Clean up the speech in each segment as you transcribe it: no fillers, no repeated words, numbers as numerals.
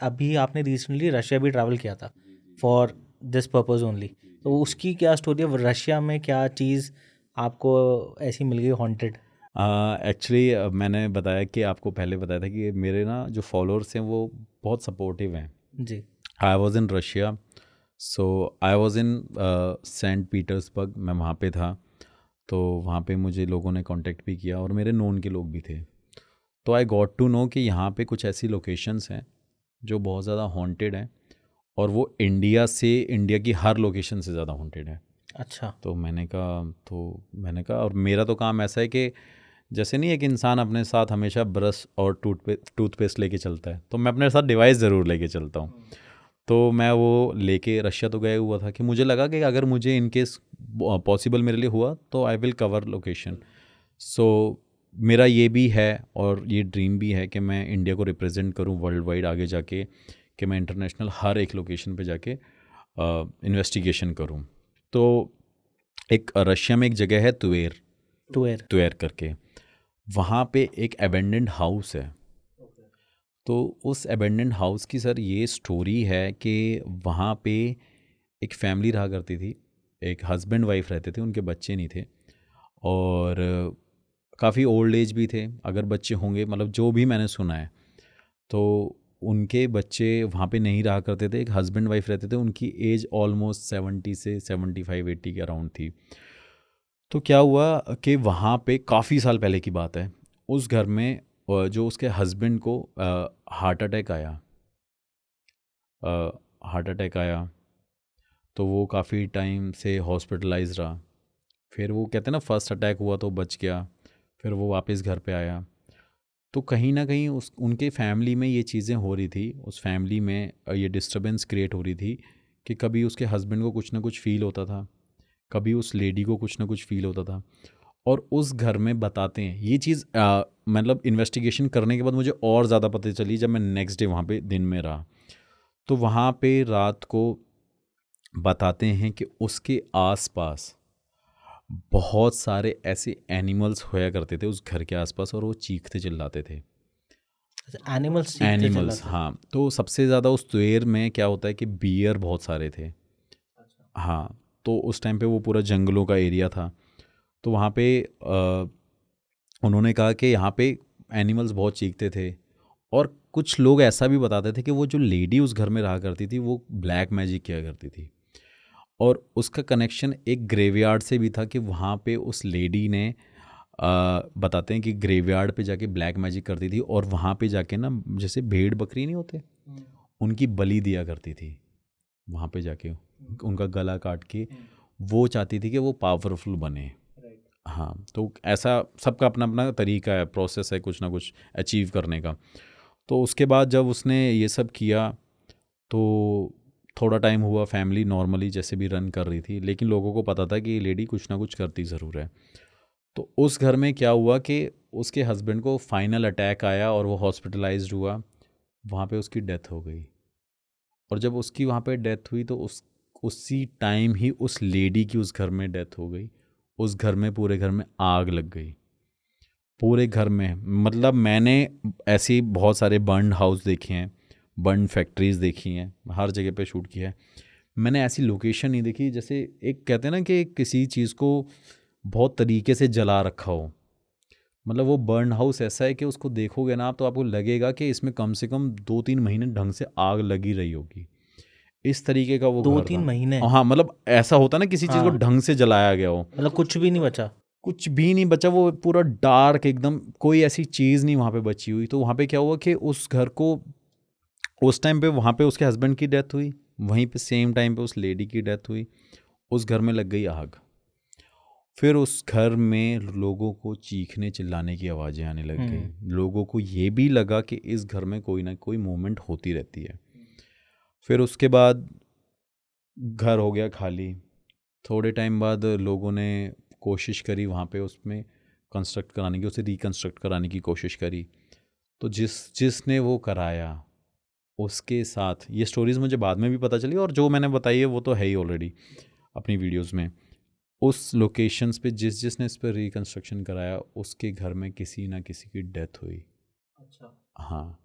अभी आपने recently Russia भी ट्रैवल किया था फॉर दिस पर्पस ओनली, तो उसकी क्या स्टोरी है? रशिया में क्या चीज़ आपको ऐसी मिल गई हॉन्टेड? एक्चुअली मैंने बताया कि आपको पहले बताया था कि मेरे ना जो फॉलोअर्स हैं वो बहुत सपोर्टिव हैं। जी। I was in Russia, so I was in Saint Petersburg, मैं वहाँ पे था। तो वहाँ पे मुझे लोगों ने कांटेक्ट भी किया और मेरे नोन के लोग भी थे। तो आई गॉट टू नो कि यहाँ पे कुछ ऐसी लोकेशंस हैं जो बहुत ज़्यादा हॉन्टेड हैं, और वो इंडिया की हर लोकेशन से ज़्यादा हॉन्टेड है। अच्छा। तो मैंने कहा और मेरा तो काम ऐसा है कि जैसे नहीं है कि इंसान अपने साथ हमेशा ब्रश और टूथपेस्ट लेके चलता है, तो मैं अपने साथ डिवाइस ज़रूर लेके चलता हूँ। तो मैं वो लेके रशिया तो गया हुआ था कि मुझे लगा कि अगर मुझे इन केस पॉसिबल मेरे लिए हुआ तो आई विल कवर लोकेशन। सो मेरा ये भी है और ये ड्रीम भी है कि मैं इंडिया को रिप्रेजेंट करूँ वर्ल्ड वाइड आगे जाके, कि मैं इंटरनेशनल हर एक लोकेशन पे जाके इन्वेस्टिगेशन करूँ। तो एक रशिया में एक जगह है तुवेर, टूर। तुवेर करके, वहाँ पे एक एबेंडेंड हाउस है। तो उस एबेंडेंड हाउस की सर ये स्टोरी है कि वहाँ पे एक फैमिली रहा करती थी, एक हस्बैंड वाइफ रहते थे, उनके बच्चे नहीं थे, और काफ़ी ओल्ड एज भी थे, अगर बच्चे होंगे, मतलब जो भी मैंने सुना है। तो उनके बच्चे वहाँ पे नहीं रहा करते थे, एक हस्बैंड वाइफ रहते थे, उनकी एज ऑलमोस्ट 70 से 75-80 के अराउंड थी। तो क्या हुआ कि वहाँ पे काफ़ी साल पहले की बात है, उस घर में जो उसके हस्बैंड को हार्ट अटैक आया, हार्ट अटैक आया। तो वो काफ़ी टाइम से हॉस्पिटलाइज रहा। फिर वो कहते हैं ना, फर्स्ट अटैक हुआ तो बच गया, फिर वो वापस घर पे आया। तो कहीं ना कहीं उस उनके फैमिली में ये चीज़ें हो रही थी, उस फैमिली में ये डिस्टरबेंस क्रिएट हो रही थी कि कभी उसके हस्बैंड को कुछ ना कुछ फ़ील होता था, कभी उस लेडी को कुछ ना कुछ फ़ील होता था। और उस घर में बताते हैं ये चीज़, मतलब इन्वेस्टिगेशन करने के बाद मुझे और ज़्यादा पता चली जब मैं नेक्स्ट डे वहाँ पे दिन में रहा। तो वहाँ पे रात को बताते हैं कि उसके आसपास बहुत सारे ऐसे एनिमल्स होया करते थे उस घर के आसपास, और वो चीखते चिल्लाते थे। अच्छा, एनिमल्स सीखते एनिमल्स, चिल्लाते थे। हाँ। तो सबसे ज़्यादा उस तुएर में क्या होता है कि बियर बहुत सारे थे। अच्छा। हाँ। तो उस टाइम पे वो पूरा जंगलों का एरिया था। तो वहाँ पे उन्होंने कहा कि यहाँ पे एनिमल्स बहुत चीखते थे, और कुछ लोग ऐसा भी बताते थे कि वो जो लेडी उस घर में रहा करती थी वो ब्लैक मैजिक किया करती थी। और उसका कनेक्शन एक ग्रेवयार्ड से भी था कि वहाँ पे उस लेडी ने बताते हैं कि ग्रेवयार्ड पे जाके ब्लैक मैजिक करती थी, और वहाँ पे जाके ना, जैसे भेड़ बकरी नहीं होते, उनकी बलि दिया करती थी वहाँ पे जाके, उनका गला काट के। वो चाहती थी कि वो पावरफुल बने। हाँ, तो ऐसा सबका अपना अपना तरीका है, प्रोसेस है कुछ ना कुछ अचीव करने का। तो उसके बाद जब उसने ये सब किया, तो थोड़ा टाइम हुआ, फैमिली नॉर्मली जैसे भी रन कर रही थी, लेकिन लोगों को पता था कि ये लेडी कुछ ना कुछ करती ज़रूर है। तो उस घर में क्या हुआ कि उसके हस्बैंड को फाइनल अटैक आया और वो हॉस्पिटलाइज्ड हुआ, वहाँ पे उसकी डेथ हो गई। और जब उसकी वहाँ पे डेथ हुई तो उसी टाइम ही उस लेडी की उस घर में डेथ हो गई। उस घर में, पूरे घर में आग लग गई, पूरे घर में। मतलब मैंने ऐसे बहुत सारे बर्न हाउस देखे हैं, बर्न फैक्ट्रीज देखी हैं, हर जगह पे शूट किया है। मैंने ऐसी लोकेशन नहीं देखी, जैसे एक कहते हैं ना कि किसी चीज़ को बहुत तरीके से जला रखा हो। मतलब वो बर्न हाउस ऐसा है कि उसको देखोगे ना आप, तो आपको लगेगा कि इसमें कम से कम 2-3 महीने ढंग से आग लगी रही होगी। इस तरीके का वो दो घर तीन था। महीने और हाँ, मतलब ऐसा होता ना किसी चीज़ को हाँ, ढंग से जलाया गया हो। मतलब कुछ भी नहीं बचा। कुछ भी नहीं बचा, वो पूरा डार्क एकदम, कोई ऐसी चीज़ नहीं वहाँ पे बची हुई। तो वहाँ पे क्या हुआ कि उस घर को, उस टाइम पे वहाँ पे उसके हस्बैंड की डेथ हुई, वहीं पे सेम टाइम पे उस लेडी की डेथ हुई, उस घर में लग गई आग। फिर उस घर में लोगों को चीखने चिल्लाने की आवाज़ें आने लग हम्म। गई। लोगों को ये भी लगा कि इस घर में कोई ना कोई मूवमेंट होती रहती है। फिर उसके बाद घर हो गया खाली। थोड़े टाइम बाद लोगों ने कोशिश करी वहाँ पे उसमें कंस्ट्रक्ट कराने की, उसे रिकंस्ट्रक्ट कराने की कोशिश करी। तो जिसने वो कराया, उसके साथ ये स्टोरीज़ मुझे बाद में भी पता चली, और जो मैंने बताई है वो तो है ही ऑलरेडी अपनी वीडियोस में। उस लोकेशंस पे जिसने इस पर रिकंस्ट्रक्शन कराया, उसके घर में किसी ना किसी की डेथ हुई। अच्छा। हाँ।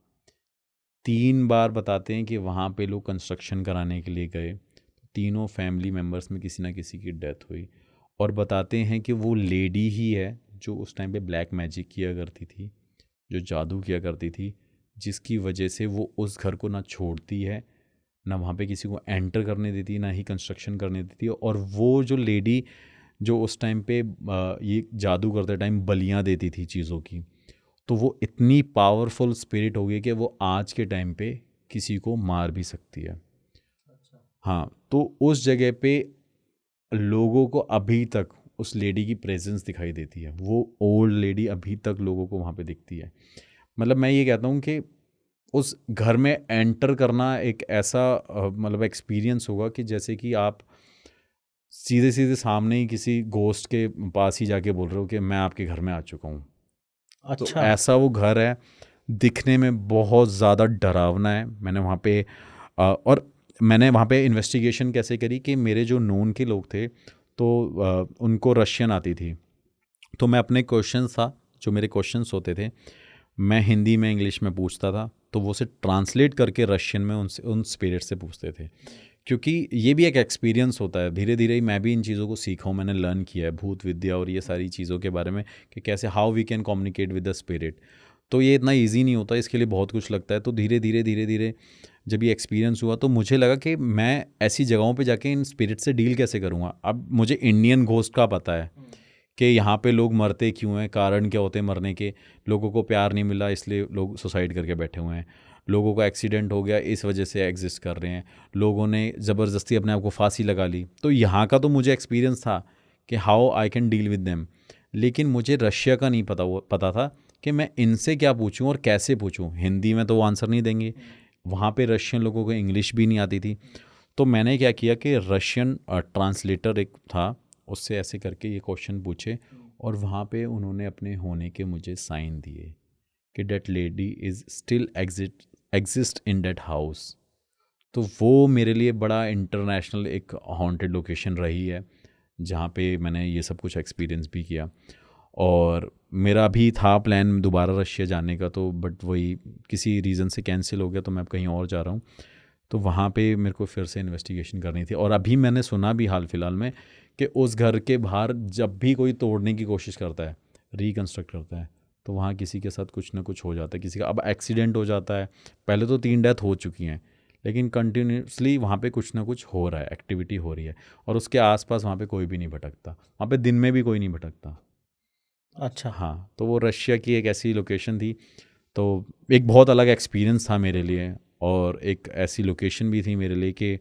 3 बार बताते हैं कि वहाँ पे लोग कंस्ट्रक्शन कराने के लिए गए, तीनों फैमिली मेम्बर्स में किसी ना किसी की डेथ हुई। और बताते हैं कि वो लेडी ही है जो उस टाइम पे ब्लैक मैजिक किया करती थी, जो जादू किया करती थी, जिसकी वजह से वो उस घर को ना छोड़ती है, ना वहाँ पे किसी को एंटर करने देती, ना ही कंस्ट्रक्शन करने देती। और वो जो लेडी जो उस टाइम पे ये जादू करते टाइम बलियाँ देती थी चीज़ों की, तो वो इतनी पावरफुल स्पिरिट हो गई कि वो आज के टाइम पे किसी को मार भी सकती है। हाँ, तो उस जगह पे लोगों को अभी तक उस लेडी की प्रेजेंस दिखाई देती है। वो ओल्ड लेडी अभी तक लोगों को वहाँ पे दिखती है। मतलब मैं ये कहता हूँ कि उस घर में एंटर करना एक ऐसा मतलब एक्सपीरियंस होगा कि जैसे कि आप सीधे सीधे सामने ही किसी गोस्ट के पास ही जाके बोल रहे हो कि मैं आपके घर में आ चुका हूँ। तो अच्छा। ऐसा वो घर है, दिखने में बहुत ज़्यादा डरावना है। मैंने वहाँ पे और मैंने वहाँ पे इन्वेस्टिगेशन कैसे करी कि मेरे जो नोन के लोग थे तो उनको रशियन आती थी, तो मैं अपने क्वेश्चंस था जो मेरे क्वेश्चंस होते थे मैं हिंदी में इंग्लिश में पूछता था, तो वो उसे ट्रांसलेट करके रशियन में उनसे उन स्पिरिट से पूछते थे। क्योंकि ये भी एक एक्सपीरियंस होता है, धीरे धीरे ही मैं भी इन चीज़ों को सीखा हूँ, मैंने लर्न किया है भूत विद्या और ये सारी चीज़ों के बारे में कि कैसे how we can communicate with the spirit. तो ये इतना ईजी नहीं होता, इसके लिए बहुत कुछ लगता है। तो धीरे धीरे जब ये एक्सपीरियंस हुआ तो मुझे लगा कि मैं ऐसी जगहों पे जाके इन स्पिरिट से डील कैसे करूँगा। अब मुझे इंडियन घोस्ट का पता है कि यहाँ पे लोग मरते क्यों हैं, कारण क्या होते हैं मरने के, लोगों को प्यार नहीं मिला इसलिए लोग सुसाइड करके बैठे हुए हैं, लोगों का एक्सीडेंट हो गया इस वजह से एग्जिस्ट कर रहे हैं, लोगों ने ज़बरदस्ती अपने आप को फांसी लगा ली। तो यहाँ का तो मुझे एक्सपीरियंस था कि how I can deal with them, लेकिन मुझे रशिया का नहीं पता था कि मैं इनसे क्या पूछूं और कैसे पूछूं। हिंदी में तो वो आंसर नहीं देंगे, वहाँ पे रशियन लोगों को इंग्लिश भी नहीं आती थी। तो मैंने क्या किया कि रशियन ट्रांसलेटर एक था, उससे ऐसे करके ये क्वेश्चन पूछे और वहाँ पे उन्होंने अपने होने के मुझे साइन दिए कि that lady is still exist in that house. तो वो मेरे लिए बड़ा इंटरनेशनल एक हॉन्टेड लोकेशन रही है जहाँ पे मैंने ये सब कुछ एक्सपीरियंस भी किया। और मेरा भी था प्लान दोबारा रशिया जाने का, तो बट वही किसी रीज़न से कैंसिल हो गया, तो मैं अब कहीं और जा रहा हूँ। तो वहाँ पे मेरे को फिर से इन्वेस्टिगेशन करनी थी। और अभी मैंने सुना भी हाल फिलहाल में कि उस घर के बाहर जब भी कोई तोड़ने की कोशिश करता है, रिकन्स्ट्रक्ट करता है, तो वहाँ किसी के साथ कुछ ना कुछ हो जाता है, किसी का अब एक्सीडेंट हो जाता है। पहले तो 3 डेथ हो चुकी हैं, लेकिन कंटिन्यूसली वहाँ पे कुछ ना कुछ हो रहा है, एक्टिविटी हो रही है। और उसके आसपास वहाँ पे कोई भी नहीं भटकता, वहाँ पे दिन में भी कोई नहीं भटकता। अच्छा। हाँ, तो वो रशिया की एक ऐसी लोकेशन थी, तो एक बहुत अलग एक्सपीरियंस था मेरे लिए। और एक ऐसी लोकेशन भी थी मेरे लिए कि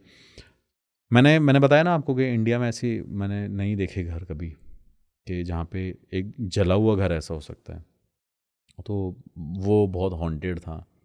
मैंने बताया ना आपको कि इंडिया में ऐसी मैंने नहीं देखे घर कभी कि जहाँ पे एक जला हुआ घर ऐसा हो सकता है। तो वो बहुत हॉन्टेड था।